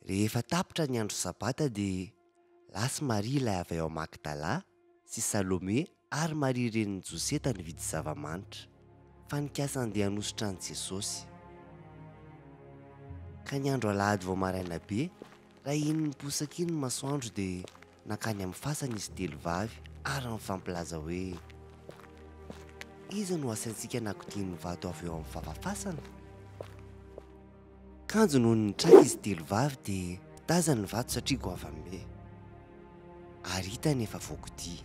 Rehefa tapitra ny andro sabata dia lasy Maria ilay avy ao Magdala sy Salome ary Maria reniny Joseta nividy zava-manitra fa nikasa andeha hanositra an' Jesosy. Ka ny andro alahady vao maraina be, raha iny niposaka iny ny masoandro dia nakany amin'ny fasana izy telo vavy ary mifampilaza hoe: iza no asantsika nankodian'ny vato avy eo amin'ny vavafasana? Kanjo noho ny nitraka izy telo vavy dia tazany ny vato satria goavame ary hita nefa voakodia.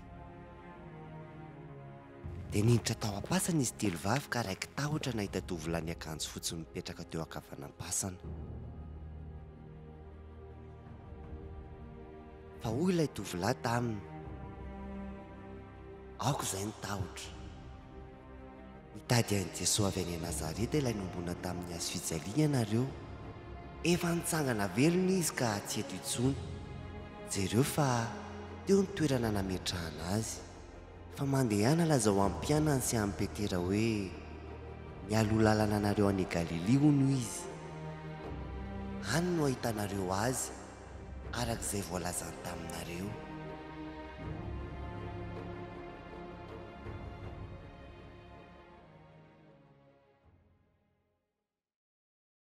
Dia niditra tao am-pasana izy telo vavy ka raiky tahotra nahita tovolahy ny akanjo fotsy mipetraka teo ankavanam-pasana. Fa hoy ilay tovolahy taminy: aoka izay ny tahotra. Nitady an'i Jesosy avy any Nazareta ilay nombona tamin'ny hazo fijaliana ianareo. Efa nitsangana velona izy ka tsy eto intsony. Jereo fa teo ny toerana nametrahana azy. Fa mandeha ihany lazao amin'ny mpianany sy amin'ny Petera hoe mialoha lalana anareo any Galilea hono izy. Any no ahitanareo azy, arak'izay voalazany taminareo.